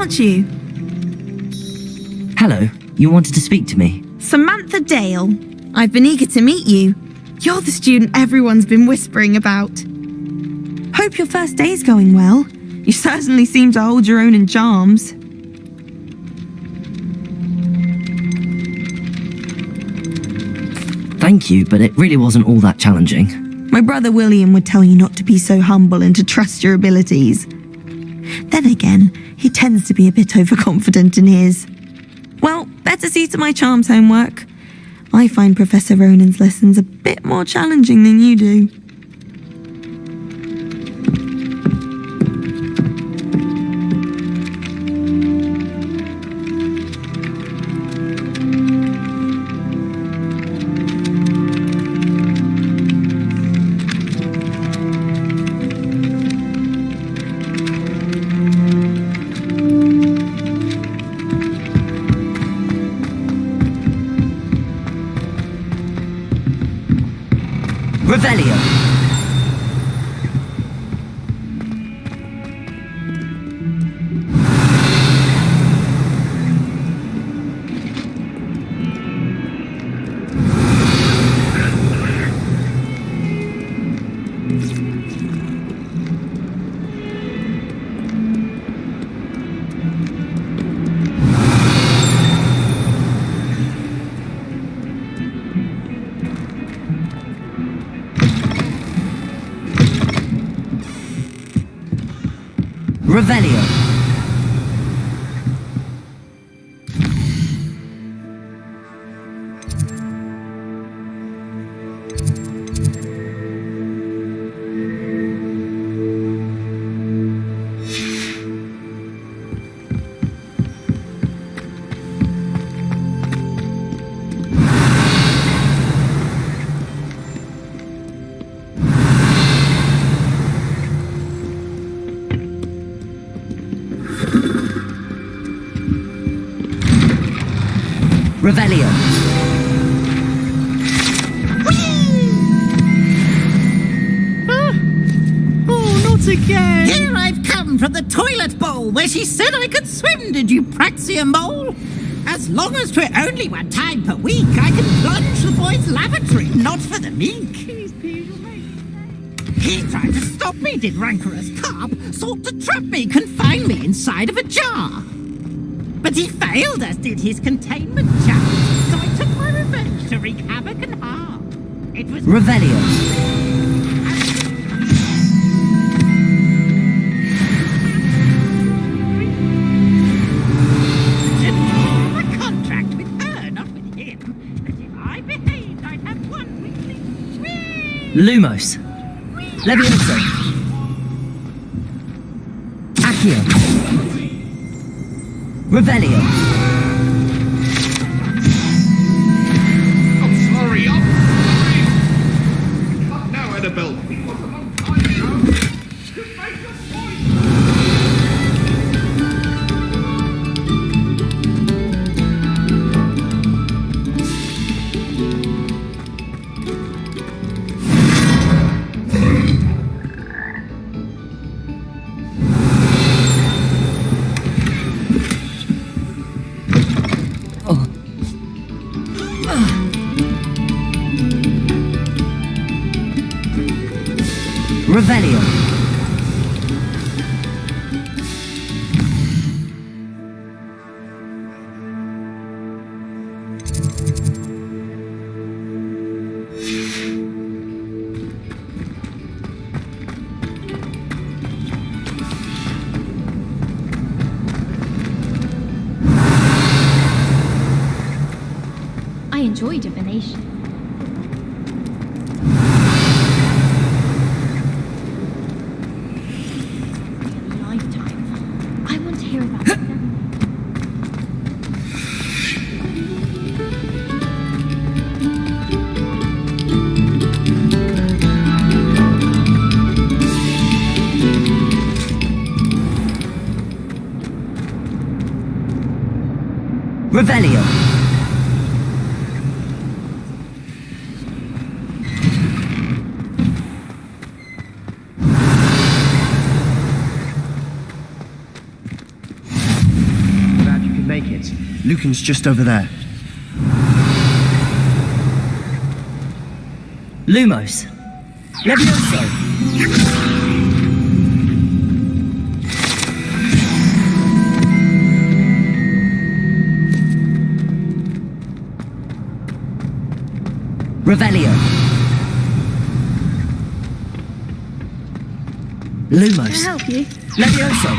aren't you? Hello, you wanted to speak to me? Samantha Dale. I've been eager to meet you. You're the student everyone's been whispering about. Hope your first day's going well. You certainly seem to hold your own in charms. Thank you, but it really wasn't all that challenging. My brother William would tell you not to be so humble and to trust your abilities. Then again, he tends to be a bit overconfident in his. Well, better see to my charms homework. I find Professor Ronan's lessons a bit more challenging than you do. Revelio! Revelio. Revelio. Oh, not again! Here I've come from the toilet bowl where she said I could swim, did you praxia mole? As long as 'twere only one time per week, I can plunge the boy's lavatory, not for the meek. He tried to stop me, did rancorous carp, sought to trap me, confine me inside of a jar. But he failed, as did his containment challenge, so I took my revenge to wreak havoc and harm. It was Revelio. a contract with her, not with him. That if I behaved, I'd have one weekly Lumos. Levioso. Accio. Revelio. I'm sorry. Now, Annabelle. Revelio. I enjoy divination. Lifetime. I want to hear about them. Revelio. Lucan's just over there. Lumos. Levioso. Revelio. Lumos. Can I help you? Levioso.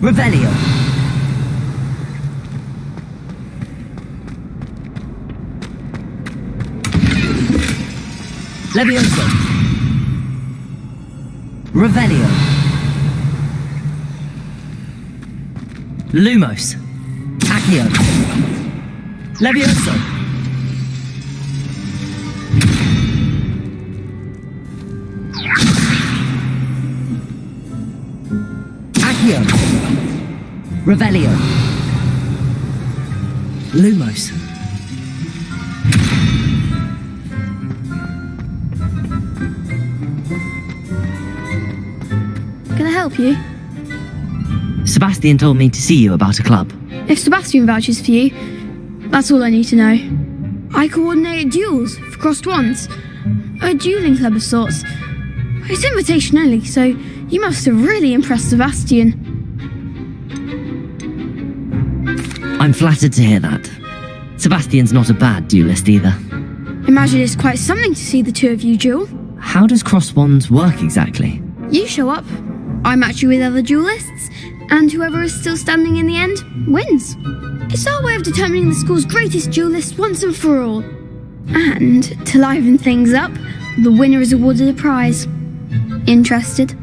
Revelio. Levioso. Revelio. Lumos. Accio. Levioso. Accio. Revelio. Lumos. Can I help you? Sebastian told me to see you about a club. If Sebastian vouches for you, that's all I need to know. I coordinate duels for crossed wands. A dueling club of sorts. It's invitation only, so you must have really impressed Sebastian. I'm flattered to hear that. Sebastian's not a bad duelist either. Imagine it's quite something to see the two of you duel. How does cross wands work exactly? You show up, I match you with other duelists, and whoever is still standing in the end wins. It's our way of determining the school's greatest duelist once and for all. And to liven things up, the winner is awarded a prize. Interested?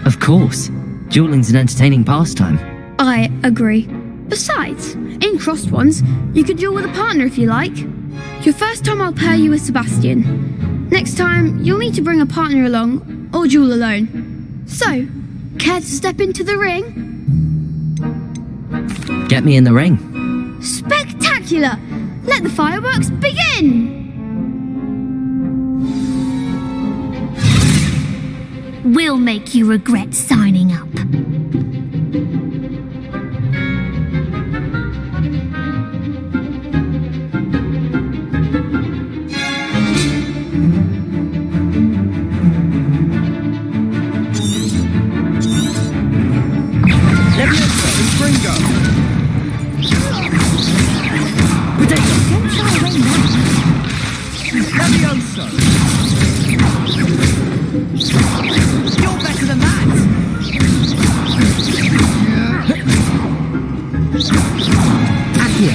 Of course. Dueling's an entertaining pastime. I agree. Besides, in crossed ones, you could duel with a partner if you like. Your first time I'll pair you with Sebastian. Next time, you'll need to bring a partner along, or duel alone. So, care to step into the ring? Get me in the ring. Spectacular! Let the fireworks begin! We'll make you regret signing up. You're better than that! Accio.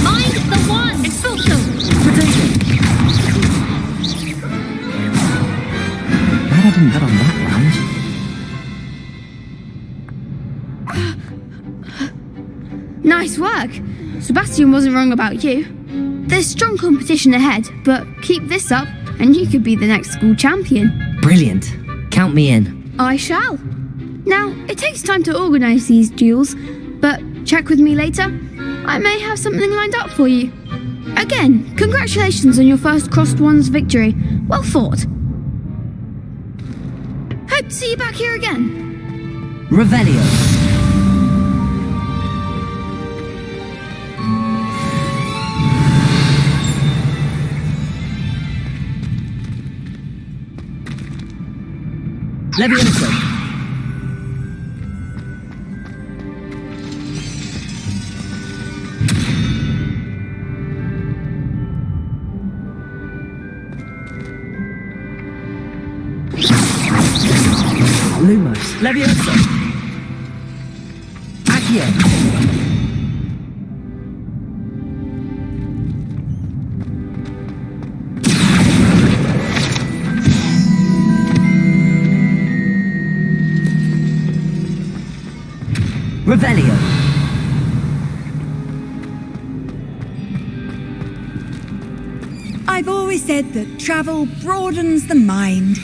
Mind the wand! Expulso! Glad I didn't bet on that round. Nice work! Sebastian wasn't wrong about you. There's strong competition ahead, but keep this up and you could be the next school champion. Brilliant. Count me in. I shall. Now, it takes time to organise these duels, but check with me later. I may have something lined up for you. Again, congratulations on your first crossed wands victory. Well fought. Hope to see you back here again. Revelio. Levioso. Lumos. Levioso. Accio. Revelio. I've always said that travel broadens the mind.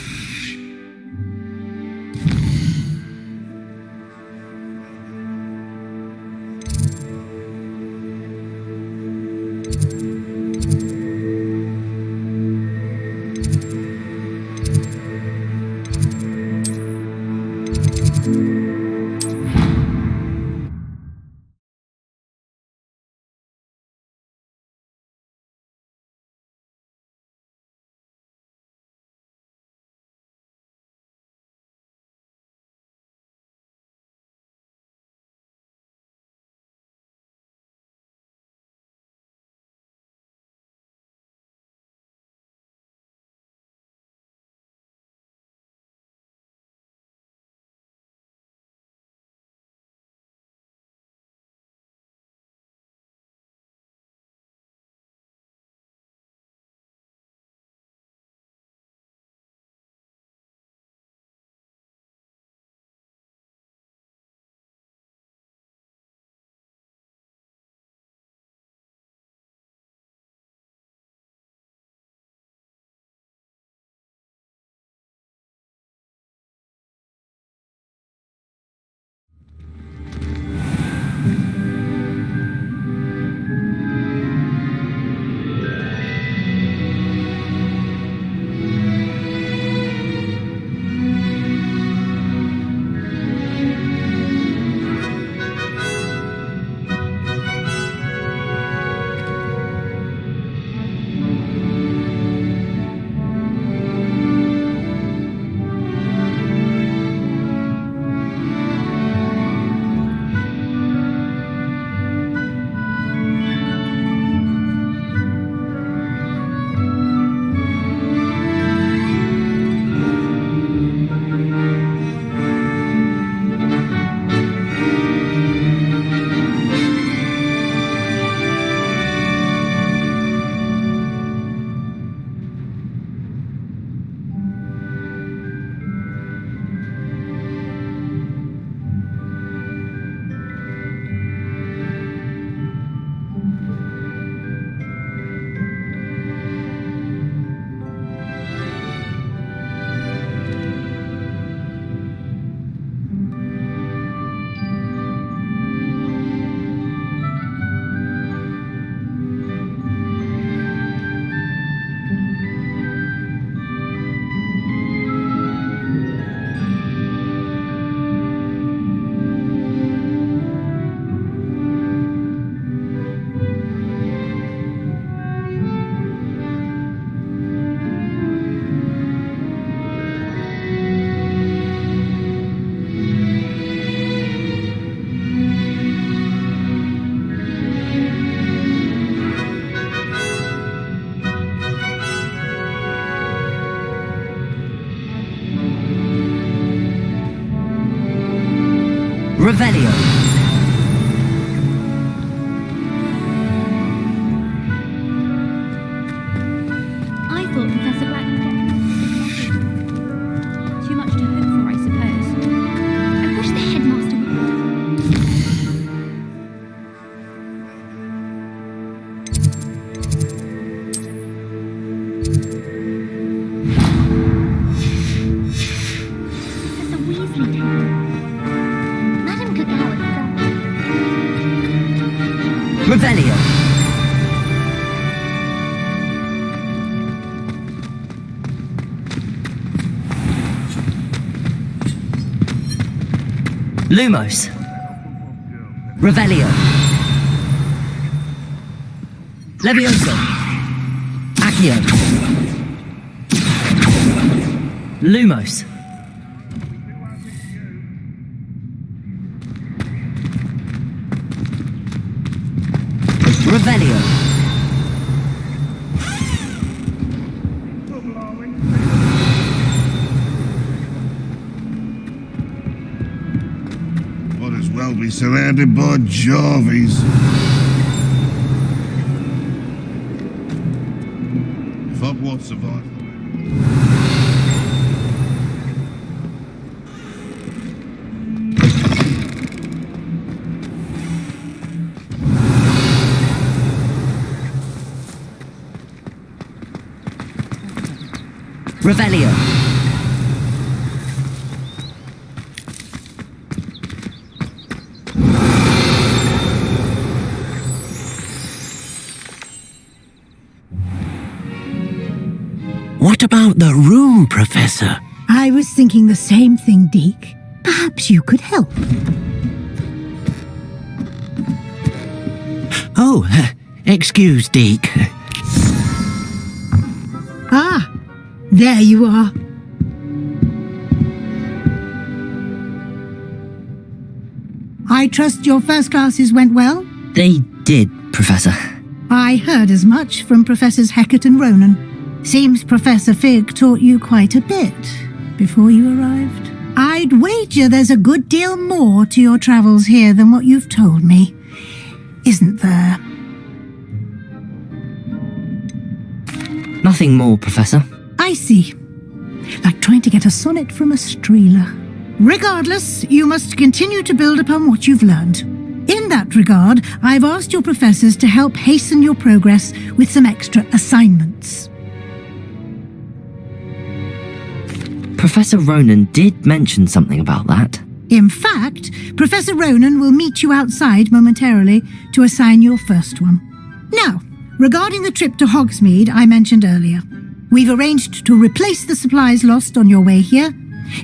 Revelio. I thought Professor Black... Too much to hope for, I suppose. I wish the headmaster would... Professor Weasley tale. Madam Cacao had Revelio. Lumos. Revelio. Levioso. Accio. Lumos. Revelio. Might as well be surrounded by Jarvies. If Hogwarts survives... Revelio. What about the room, Professor? I was thinking the same thing, Deke. Perhaps you could help. Oh, excuse, Deke. Ah, there you are. I trust your first classes went well? They did, Professor. I heard as much from Professors Hecat and Ronan. Seems Professor Fig taught you quite a bit before you arrived. I'd wager there's a good deal more to your travels here than what you've told me, isn't there? Nothing more, Professor. I see. Like trying to get a sonnet from a streeler. Regardless, you must continue to build upon what you've learned. In that regard, I've asked your professors to help hasten your progress with some extra assignments. Professor Ronan did mention something about that. In fact, Professor Ronan will meet you outside momentarily to assign your first one. Now, regarding the trip to Hogsmeade I mentioned earlier, we've arranged to replace the supplies lost on your way here,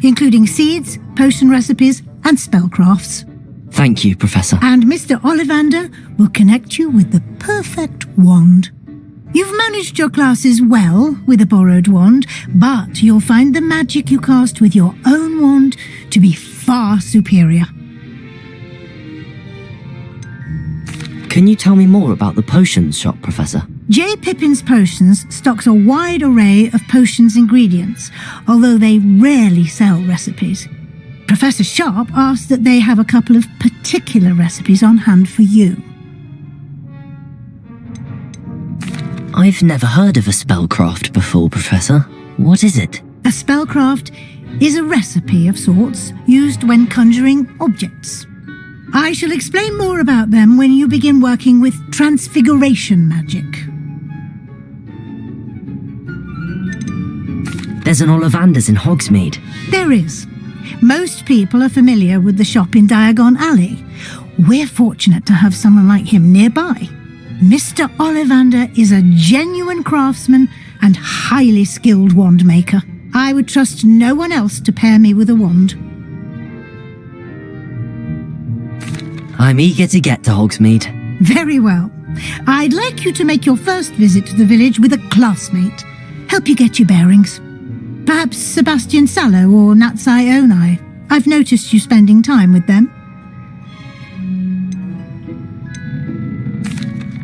including seeds, potion recipes, and spellcrafts. Thank you, Professor. And Mr. Ollivander will connect you with the perfect wand. You've managed your classes well with a borrowed wand, but you'll find the magic you cast with your own wand to be far superior. Can you tell me more about the potions shop, Professor? J. Pippin's Potions stocks a wide array of potions ingredients, although they rarely sell recipes. Professor Sharp asked that they have a couple of particular recipes on hand for you. I've never heard of a spellcraft before, Professor. What is it? A spellcraft is a recipe of sorts used when conjuring objects. I shall explain more about them when you begin working with transfiguration magic. There's an Ollivander's in Hogsmeade. There is. Most people are familiar with the shop in Diagon Alley. We're fortunate to have someone like him nearby. Mr. Ollivander is a genuine craftsman and highly skilled wand maker. I would trust no one else to pair me with a wand. I'm eager to get to Hogsmeade. Very well. I'd like you to make your first visit to the village with a classmate. Help you get your bearings. Perhaps Sebastian Sallow or Natsai Onai. I've noticed you spending time with them.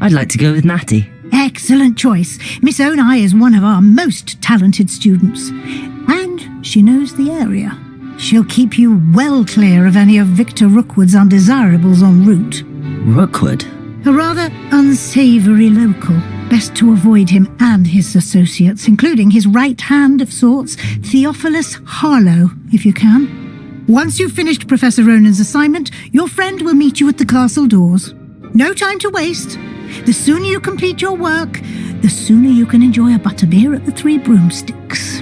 I'd like to go with Natty. Excellent choice. Miss Onai is one of our most talented students. And she knows the area. She'll keep you well clear of any of Victor Rookwood's undesirables en route. Rookwood? A rather unsavoury local. Best to avoid him and his associates, including his right hand of sorts, Theophilus Harlow, if you can. Once you've finished Professor Ronan's assignment, your friend will meet you at the castle doors. No time to waste. The sooner you complete your work, the sooner you can enjoy a butterbeer at the Three Broomsticks.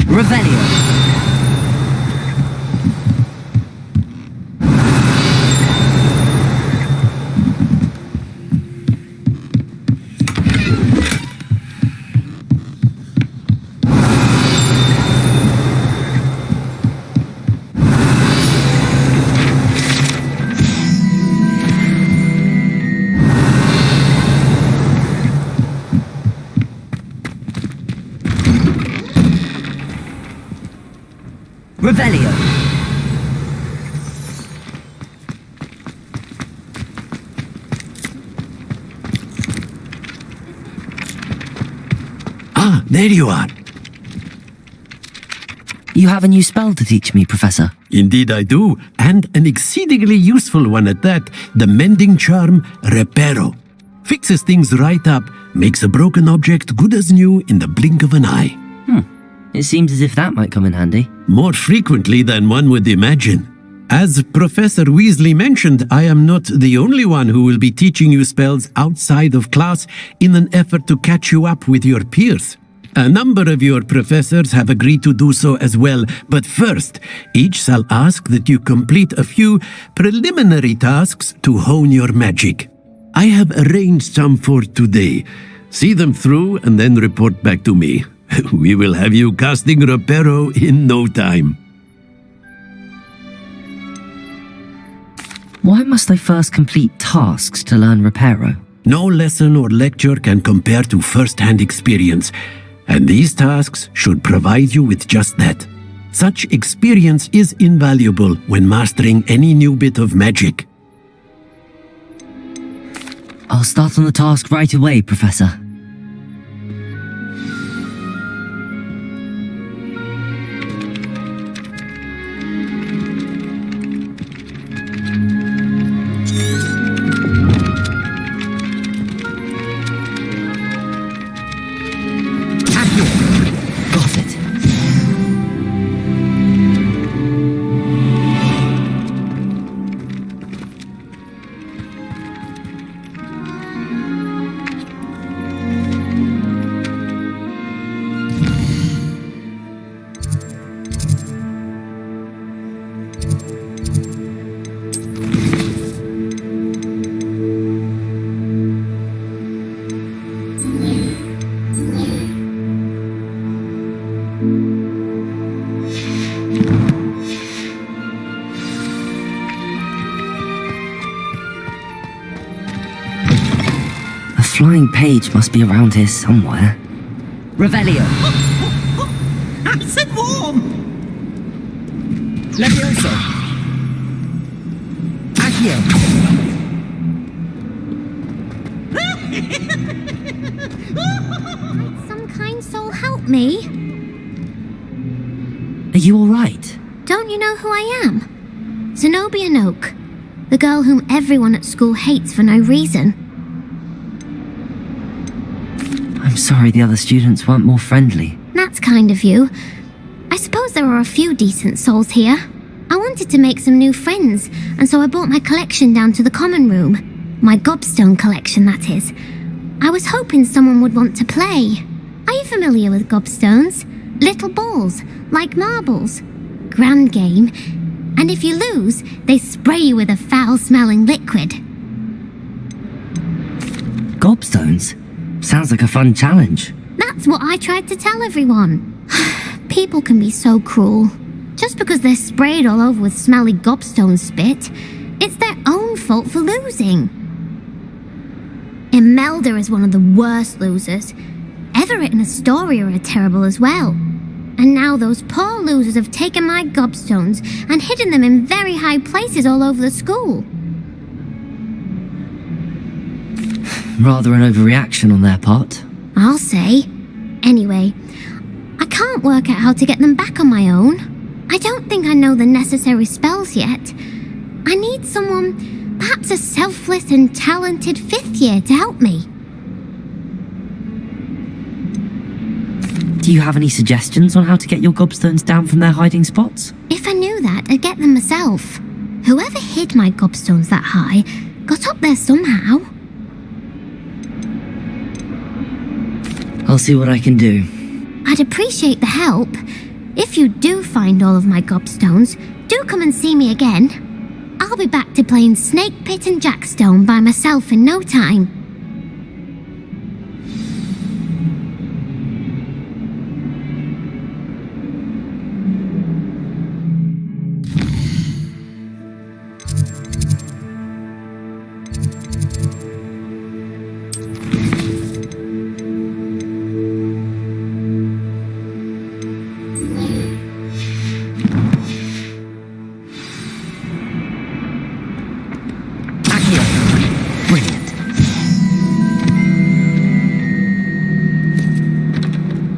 Revelio. Revelio. Ah, there you are. You have a new spell to teach me, Professor. Indeed I do, and an exceedingly useful one at that. The mending charm, Reparo. Fixes things right up, makes a broken object good as new in the blink of an eye. It seems as if that might come in handy. More frequently than one would imagine. As Professor Weasley mentioned, I am not the only one who will be teaching you spells outside of class in an effort to catch you up with your peers. A number of your professors have agreed to do so as well, but first, each shall ask that you complete a few preliminary tasks to hone your magic. I have arranged some for today. See them through and then report back to me. We will have you casting Reparo in no time. Why must I first complete tasks to learn Reparo? No lesson or lecture can compare to first-hand experience, and these tasks should provide you with just that. Such experience is invaluable when mastering any new bit of magic. I'll start on the task right away, Professor. Got it. A flying page must be around here somewhere. Revelio. Acid warm! Levioso. Accio. Some kind soul help me. Are you alright? Don't you know who I am? Zenobia Noak, the girl whom everyone at school hates for no reason. I'm sorry the other students weren't more friendly. That's kind of you. I suppose there are a few decent souls here. I wanted to make some new friends, and so I brought my collection down to the common room. My gobstone collection, that is. I was hoping someone would want to play. Are you familiar with gobstones? Little balls, like marbles. Grand game. And if you lose, they spray you with a foul-smelling liquid. Gobstones? Sounds like a fun challenge. That's what I tried to tell everyone. People can be so cruel. Just because they're sprayed all over with smelly gobstone spit, it's their own fault for losing. Imelda is one of the worst losers. Everett and Astoria are terrible as well. And now those poor losers have taken my gobstones and hidden them in very high places all over the school. Rather an overreaction on their part. I'll say. Anyway, I can't work out how to get them back on my own. I don't think I know the necessary spells yet. I need someone, perhaps a selfless and talented 5th year to help me. Do you have any suggestions on how to get your gobstones down from their hiding spots? If I knew that, I'd get them myself. Whoever hid my gobstones that high got up there somehow. I'll see what I can do. I'd appreciate the help. If you do find all of my gobstones, do come and see me again. I'll be back to playing Snake Pit and Jackstone by myself in no time.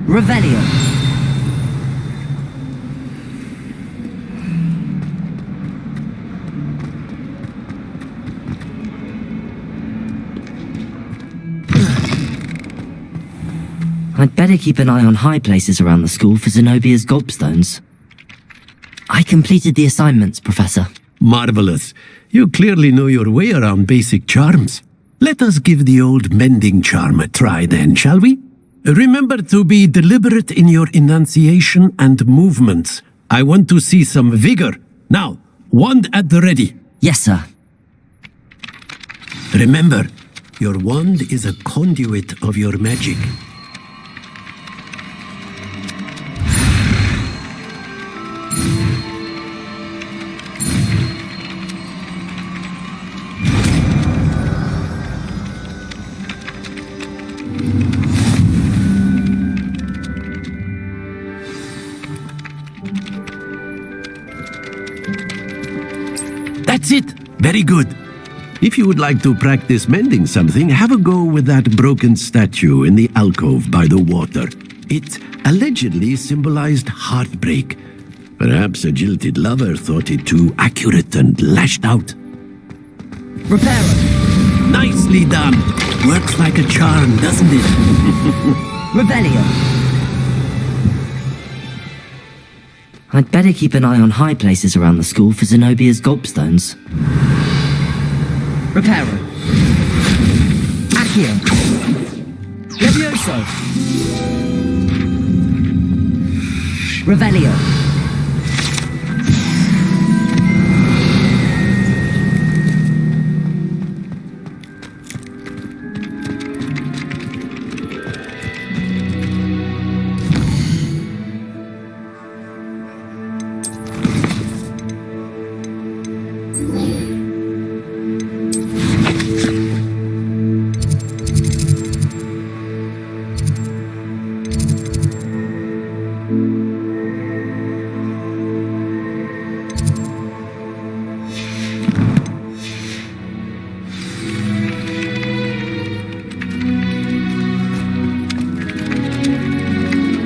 Revelio. I'd better keep an eye on high places around the school for Zenobia's gobstones. I completed the assignments, Professor. Marvelous. You clearly know your way around basic charms. Let us give the old mending charm a try then, shall we? Remember to be deliberate in your enunciation and movements. I want to see some vigor. Now, wand at the ready. Yes, sir. Remember, your wand is a conduit of your magic. That's it. Very good. If you would like to practice mending something, have a go with that broken statue in the alcove by the water. It allegedly symbolized heartbreak. Perhaps a jilted lover thought it too accurate and lashed out. Reparo. Nicely done. Works like a charm, doesn't it? Revelio. I'd better keep an eye on high places around the school for Zenobia's gobstones. Reparo. Accio. Levioso. Revelio.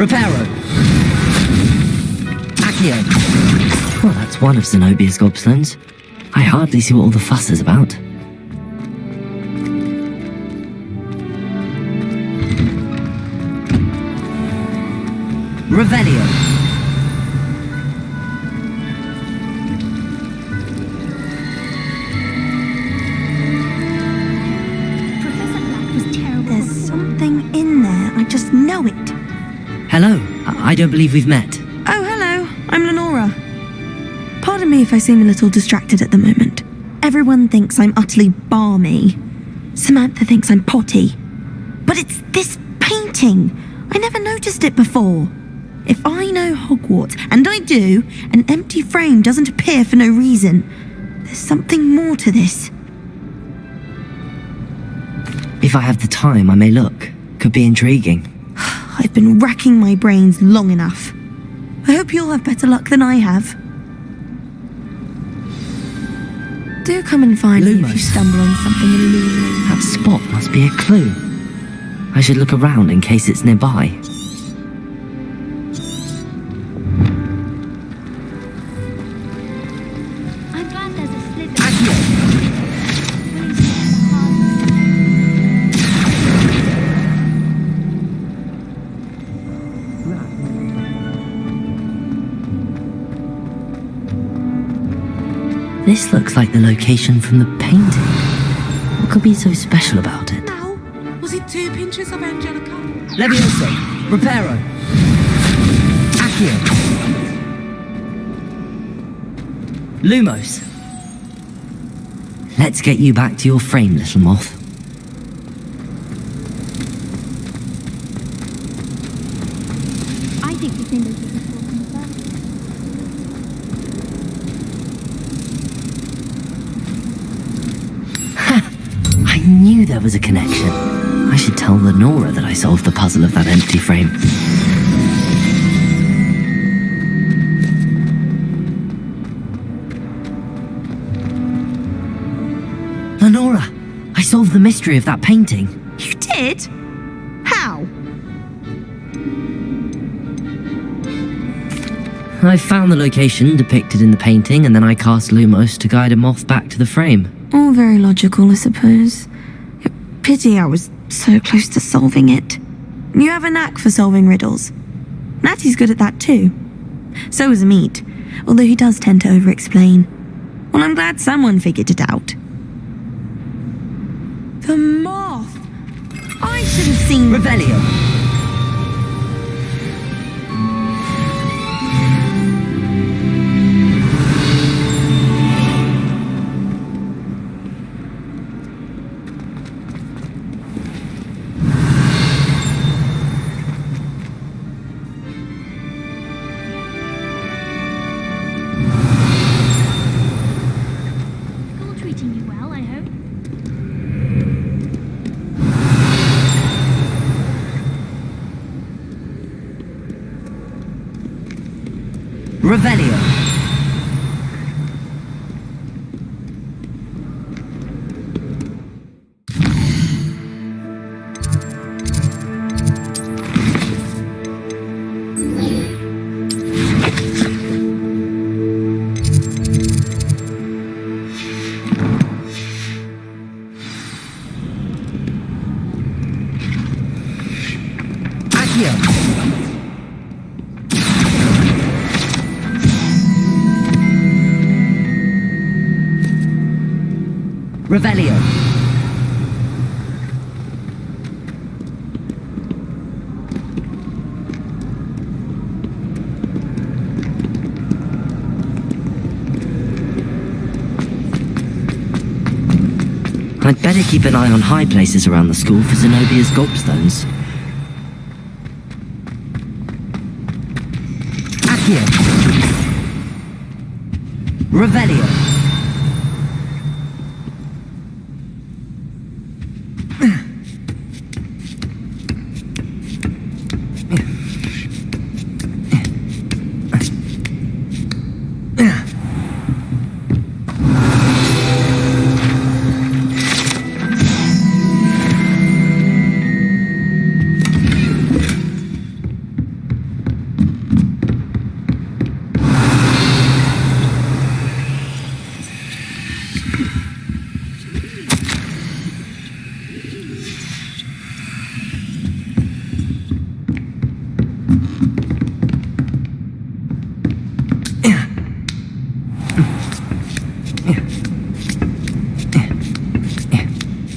Reparo. Accio. Well, that's one of Zenobia's gobstones. I hardly see what all the fuss is about. Revelio. Professor Black was terrible. There's something in there. I just know it. Hello. I don't believe we've met. Oh, hello. I'm Lenora. Pardon me if I seem a little distracted at the moment. Everyone thinks I'm utterly balmy. Samantha thinks I'm potty. But it's this painting. I never noticed it before. If I know Hogwarts, and I do, an empty frame doesn't appear for no reason. There's something more to this. If I have the time, I may look. Could be intriguing. I've been racking my brains long enough. Hope you'll have better luck than I have. Do come and find me if you Lumos. stumble on something illuminating. That spot must be a clue. I should look around in case it's nearby. I'm glad there's a slither. This looks like the location from the painting. What could be so special about it? Now, was it 2 pinches of Angelica? Levioso! Reparo! Accio! Lumos! Let's get you back to your frame, little moth. I think the thing is I knew there was a connection. I should tell Lenora that I solved the puzzle of that empty frame. Lenora, I solved the mystery of that painting. You did? How? I found the location depicted in the painting, and then I cast Lumos to guide a moth back to the frame. All very logical, I suppose. Pity I was so close to solving it. You have a knack for solving riddles. Natty's good at that too. So is Amit, although he does tend to over-explain. Well, I'm glad someone figured it out. The moth! I should have seen... Revelio! School treating you well, I hope. Revelio! Accio! Revelio! I'd better keep an eye on high places around the school for Zenobia's gobstones. Accio! Revelio!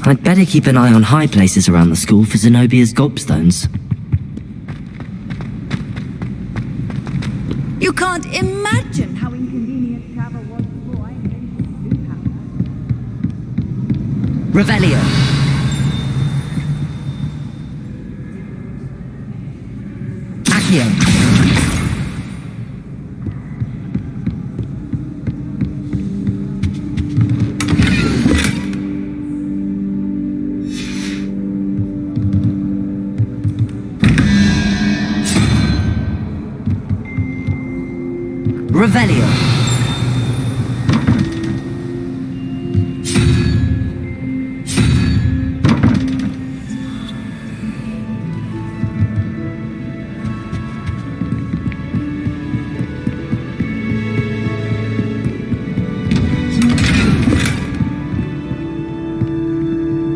I'd better keep an eye on high places around the school for Zenobia's gobstones. You can't imagine how inconvenient travel was before I invented blue powder. Revelio! Accio! Revelio.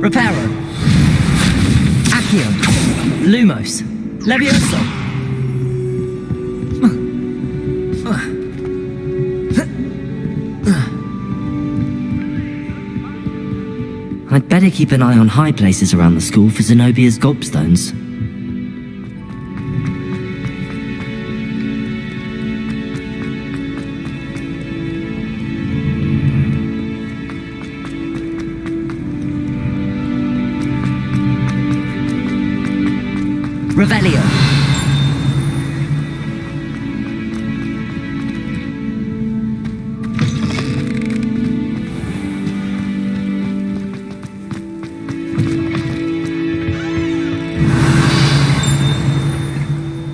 Reparo. Accio. Lumos. Levioso. I'd better keep an eye on high places around the school for Zenobia's gobstones. Revelio.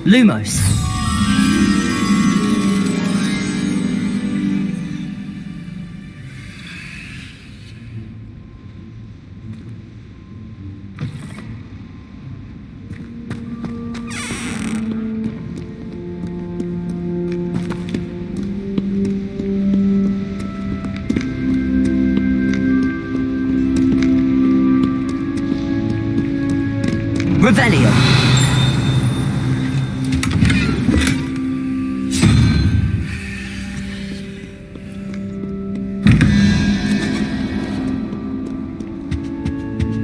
Lumos. Revelio.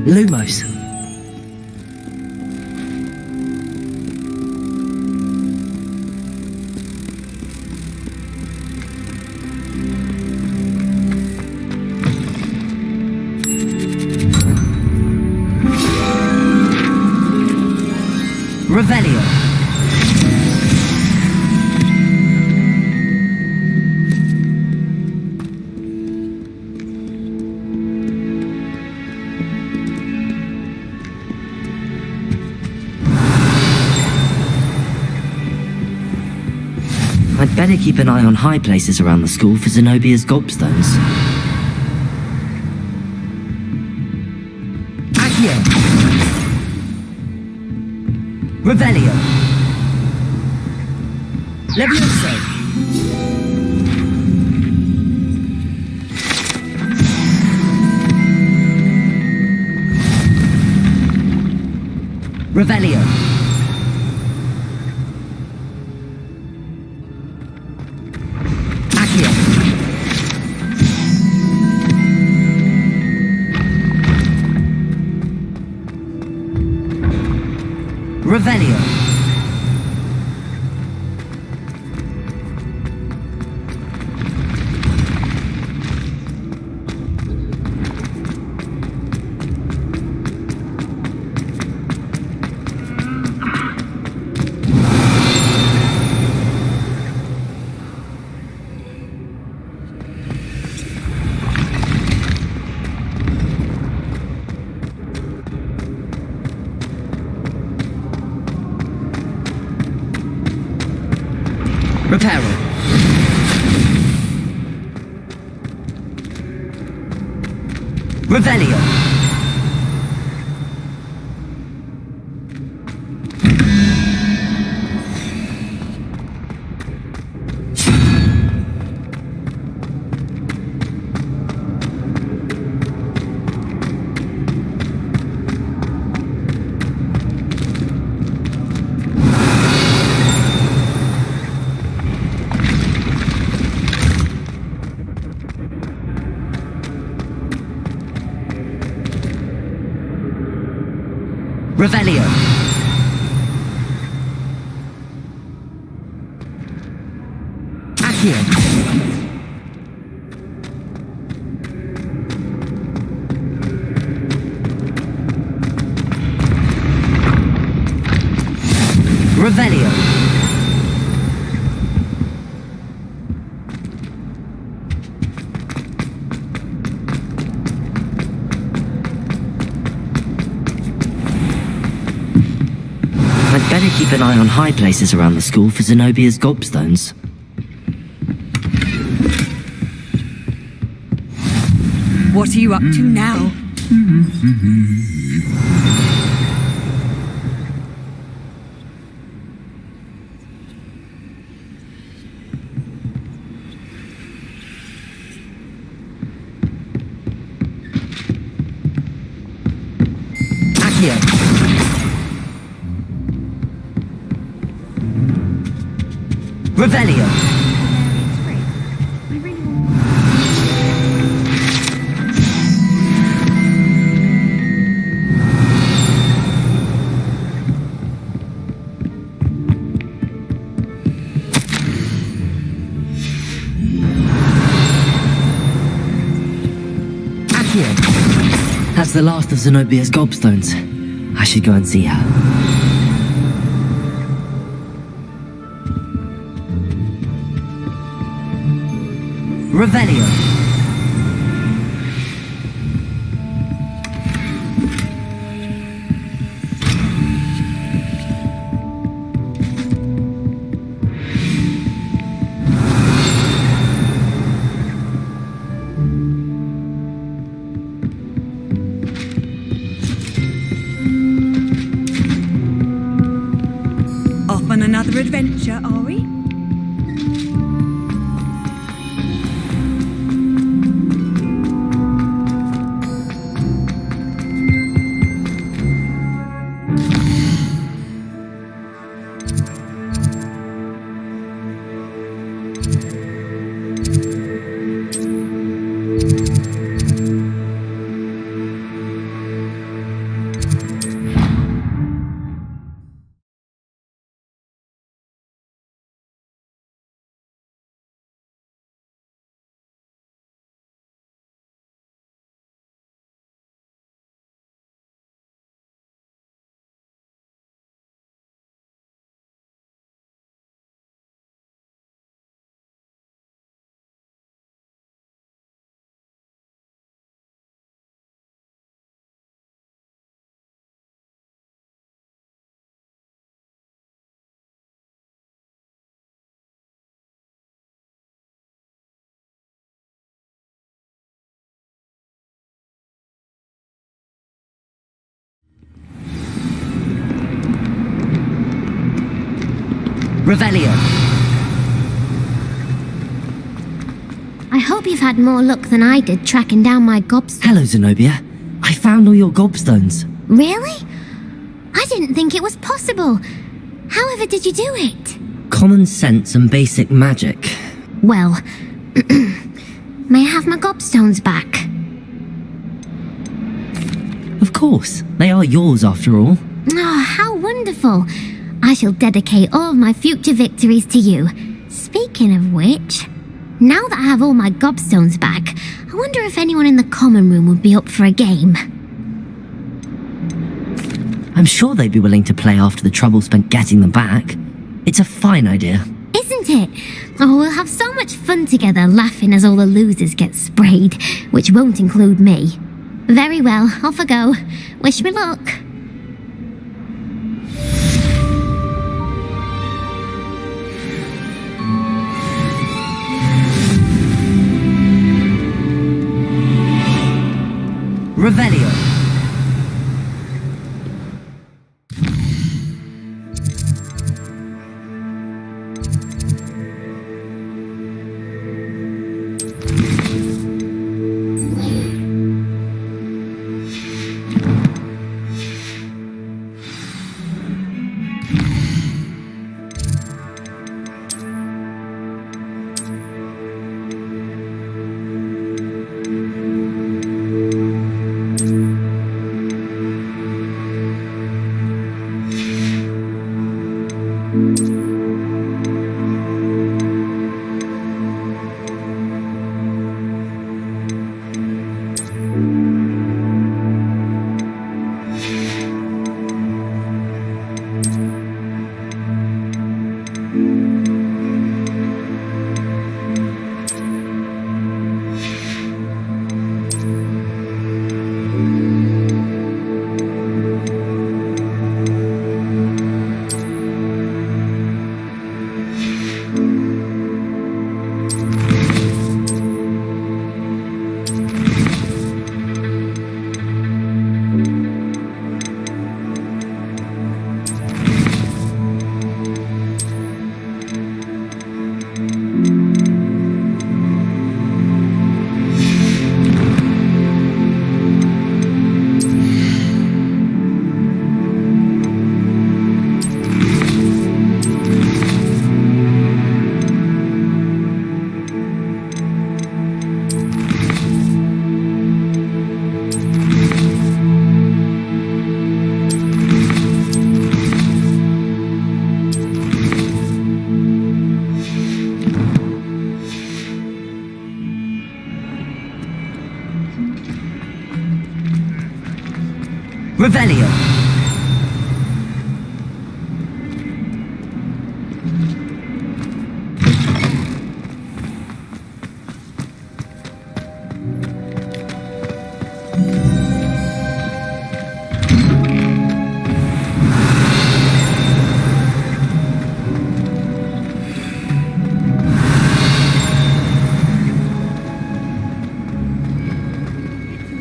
Lumos. Revelio. I'd better keep an eye on high places around the school for Zenobia's gobstones. Accio. Revelio. Levioso. Revelio. Accio. Revelio. Reparo. Revelio. Revelio. Accio. Revelio. I'd better keep an eye on high places around the school for Zenobia's gobstones. What are you up to now? Accio! Revelio! That's the last of Zenobia's gobstones. I should go and see her. Revelio. Off on another adventure, are we? Revelio. I hope you've had more luck than I did tracking down my gobstones. Hello, Zenobia. I found all your gobstones. Really? I didn't think it was possible. However did you do it? Common sense and basic magic. Well, may I have my gobstones back? Of course. They are yours after all. Oh, how wonderful. I shall dedicate all of my future victories to you. Speaking of which, now that I have all my gobstones back, I wonder if anyone in the common room would be up for a game. I'm sure they'd be willing to play after the trouble spent getting them back. It's a fine idea. Isn't it? Oh, we'll have so much fun together laughing as all the losers get sprayed, which won't include me. Very well, off I go. Wish me luck. Revelio. Revelio.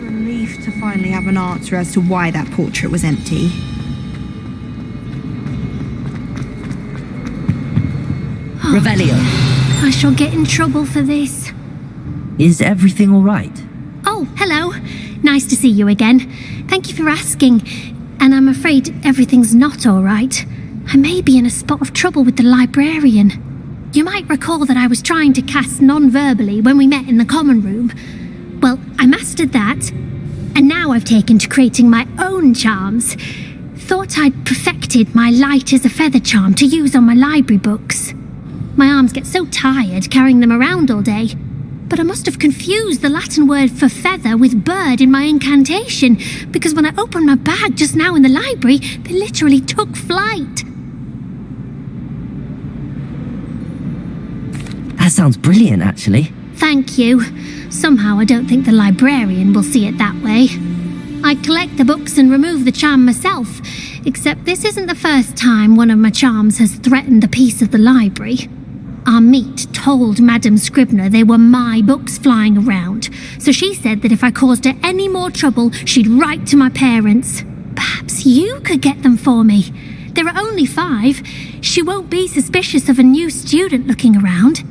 Relief to finally have an answer as to why that portrait was empty. Revelio. I shall get in trouble for this. Is everything all right? Oh, hello. Nice to see you again. Thank you for asking. And I'm afraid everything's not all right. I may be in a spot of trouble with the librarian. You might recall that I was trying to cast non-verbally when we met in the common room. Well, I mastered that, and now I've taken to creating my own charms. Thought I'd perfected my light as a feather charm to use on my library books. My arms get so tired carrying them around all day, but I must have confused the Latin word for feather with bird in my incantation, because when I opened my bag just now in the library, they literally took flight. That sounds brilliant, actually. Thank you. Somehow I don't think the librarian will see it that way. I collect the books and remove the charm myself, except this isn't the first time one of my charms has threatened the peace of the library. Our meet told Madame Scribner they were my books flying around, so she said that if I caused her any more trouble, she'd write to my parents. Perhaps you could get them for me. There are only 5. She won't be suspicious of a new student looking around.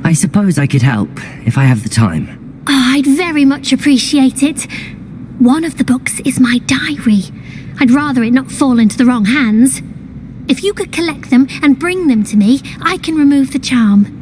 I suppose I could help, if I have the time. Oh, I'd very much appreciate it. One of the books is my diary. I'd rather it not fall into the wrong hands. If you could collect them and bring them to me, I can remove the charm.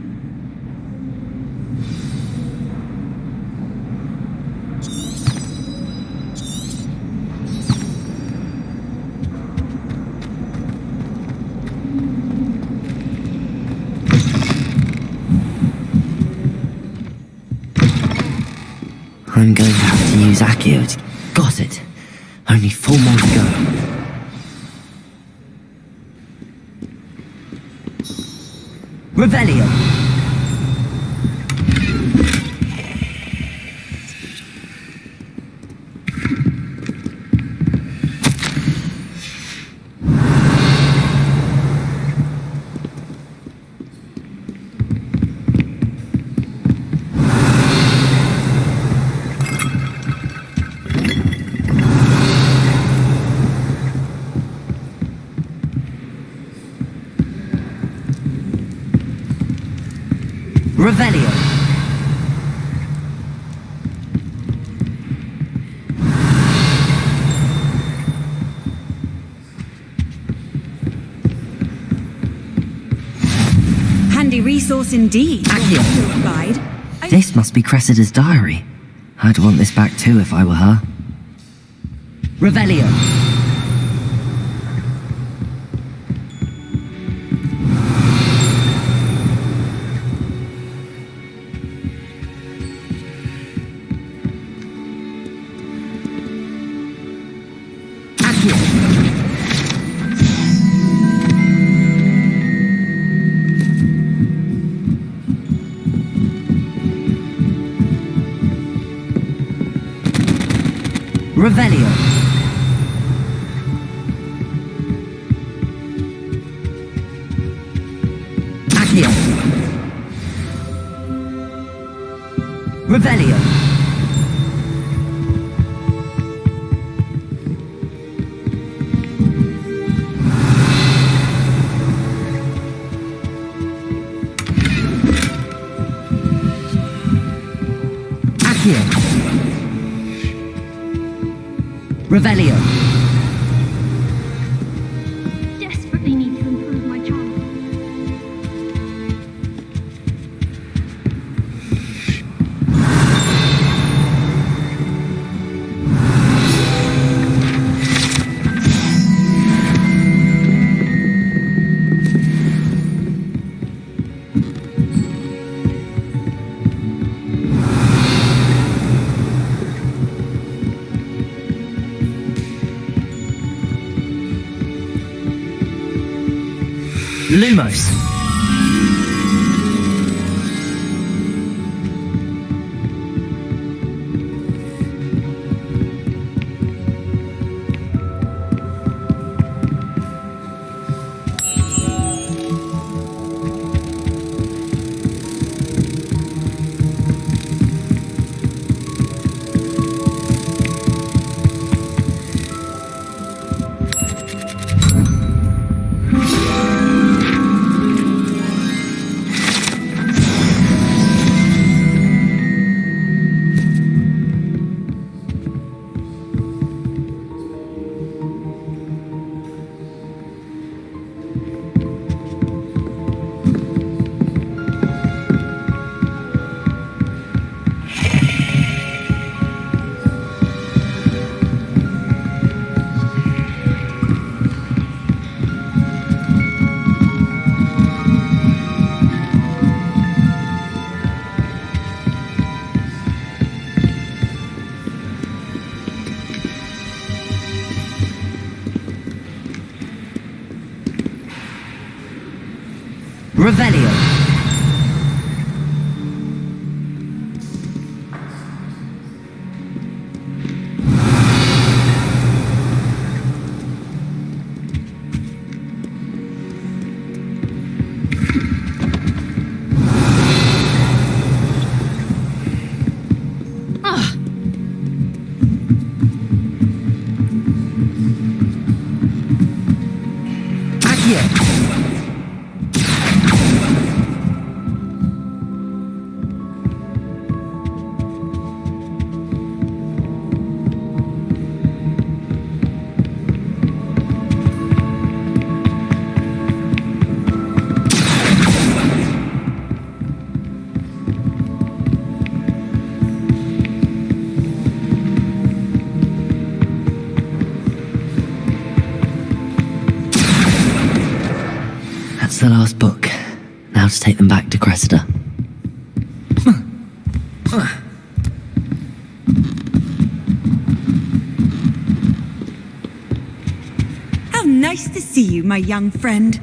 I'm going to have to use Accio to... Got it. Only 4 more to go. Revelio. Revelio. Handy resource indeed. Accio. Replied. This must be Cressida's diary. I'd want this back too if I were her. Revelio. Revelio. Accio. Revelio. Accio. Revelio. Desperately need to improve my charm. Lumos. Revelio. That's the last book. Now to take them back to Cressida. How nice to see you, my young friend.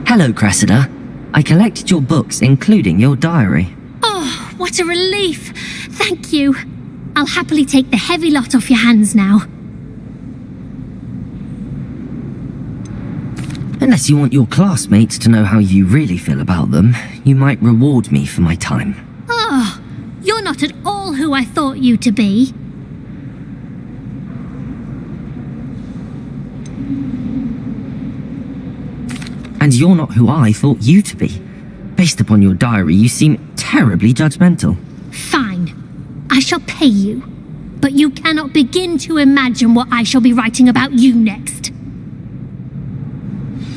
Hello, Cressida. I collected your books, including your diary. Oh, what a relief. Thank you. I'll happily take the heavy lot off your hands now. Unless you want your classmates to know how you really feel about them, you might reward me for my time. Oh, you're not at all who I thought you to be. And you're not who I thought you to be. Based upon your diary, you seem terribly judgmental. Fine. I shall pay you. But you cannot begin to imagine what I shall be writing about you next.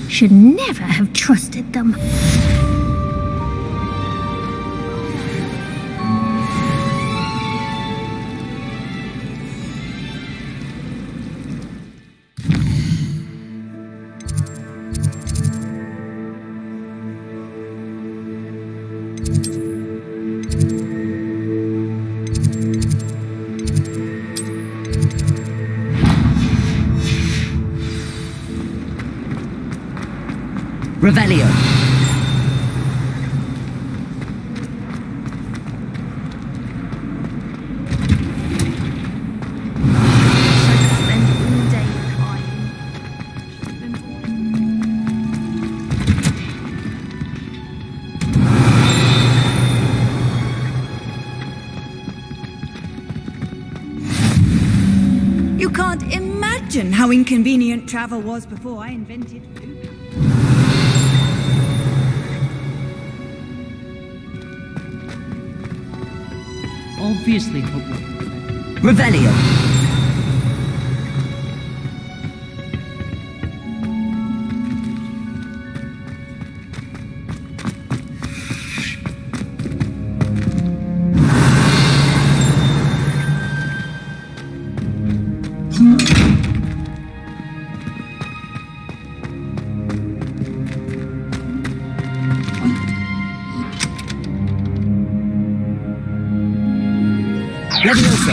Should never have trusted them. Revelio. You can't imagine how inconvenient travel was before I invented food. Obviously, Revelio. Levioso!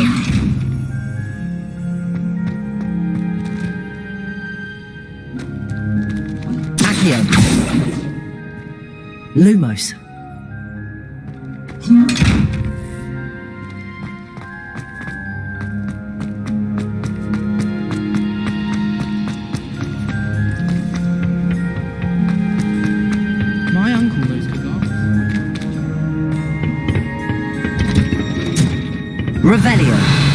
Accio! Lumos! My uncle knows good art. Revelio!